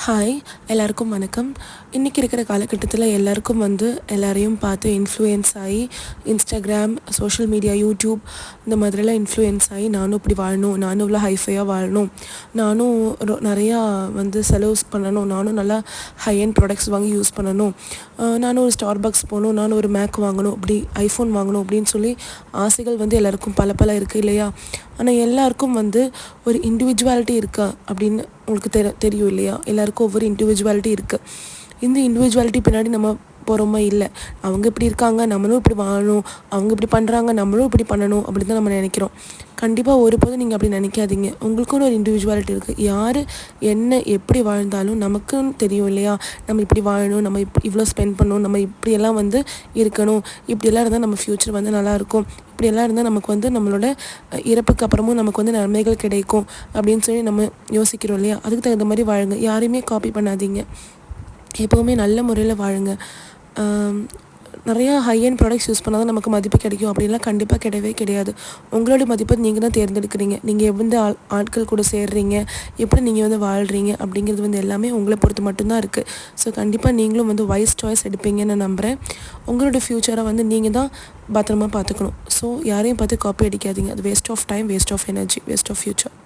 Hi எல்லாருக்கும் வணக்கம். இன்றைக்கி இருக்கிற காலகட்டத்தில் எல்லாருக்கும் எல்லாரையும் பார்த்து இன்ஃப்ளூயன்ஸ் ஆகி இன்ஸ்டாகிராம், சோஷியல் மீடியா, யூடியூப் இந்த மாதிரிலாம் இன்ஃப்ளூயன்ஸ் ஆகி நானும் இப்படி வாழணும், நானும் இவ்வளோ ஹைஃபையாக வாழணும், நானும் நிறையா செலவுஸ் பண்ணணும், நானும் நல்லா ஹை அண்ட் ப்ராடக்ட்ஸ் வாங்கி யூஸ் பண்ணணும், நானும் ஒரு ஸ்டார்பக்ஸ் போகணும், நானும் ஒரு மேக் வாங்கணும், இப்படி ஐஃபோன் வாங்கணும் அப்படின்னு சொல்லி ஆசைகள் எல்லாருக்கும் பல இருக்குது இல்லையா? ஆனால் எல்லாருக்கும் ஒரு இண்டிவிஜுவாலிட்டி இருக்கா அப்படின்னு உங்களுக்கு தெரியும் இல்லையா? எல்லாருக்கும் ஒவ்வொரு இண்டிவிஜுவாலிட்டி இருக்குது. இந்த இண்டிவிஜுவாலிட்டி பின்னாடி நம்ம போகிறோமா? இல்லை, அவங்க இப்படி இருக்காங்க, நம்மளும் இப்படி வாழணும், அவங்க இப்படி பண்ணுறாங்க, நம்மளும் இப்படி பண்ணணும் அப்படின்னு தான் நம்ம நினைக்கிறோம். கண்டிப்பாக ஒருபோதும் நீங்கள் அப்படி நினைக்காதீங்க. உங்களுக்குன்னு ஒரு இண்டிவிஜுவாலிட்டி இருக்குது. யார் என்ன எப்படி வாழ்ந்தாலும் நமக்குன்னு தெரியும் இல்லையா? நம்ம இப்படி வாழணும், நம்ம இவ்வளோ ஸ்பெண்ட் பண்ணணும், நம்ம இப்படியெல்லாம் இருக்கணும், இப்படியெல்லாம் இருந்தால் நம்ம ஃப்யூச்சர் நல்லாயிருக்கும், இப்படியெல்லாம் இருந்தால் நமக்கு நம்மளோட இறப்புக்கு அப்புறமும் நமக்கு நன்மைகள் கிடைக்கும் அப்படின்னு சொல்லி நம்ம யோசிக்கிறோம் இல்லையா? அதுக்கு தகுந்த மாதிரி வாழுங்க. யாரையுமே காப்பி பண்ணாதீங்க. எப்போவுமே நல்ல முறையில் வாழுங்க. நிறையா ஹை அண்ட் ப்ராடக்ட்ஸ் யூஸ் பண்ணால் தான் நமக்கு மதிப்பு கிடைக்கும் அப்படின்லாம் கண்டிப்பாக கிடையவே கிடையாது. உங்களோட மதிப்பை நீங்கள் தான் தேர்ந்தெடுக்கிறீங்க. நீங்கள் எந்த ஆட்கள் கூட சேர்றீங்க, எப்படி நீங்கள் வாழ்கிறீங்க அப்படிங்கிறது எல்லாமே உங்களை பொறுத்து மட்டும்தான் இருக்குது. ஸோ கண்டிப்பாக நீங்களும் வைஸ் சாய்ஸ் எடுப்பீங்கன்னு நான் நம்புகிறேன். உங்களோட ஃப்யூச்சரை நீங்கள் தான் பத்திரமா பார்த்துக்கணும். ஸோ யாரையும் பார்த்து காப்பி அடிக்காதீங்க. அது waste of time, waste of energy, waste of future.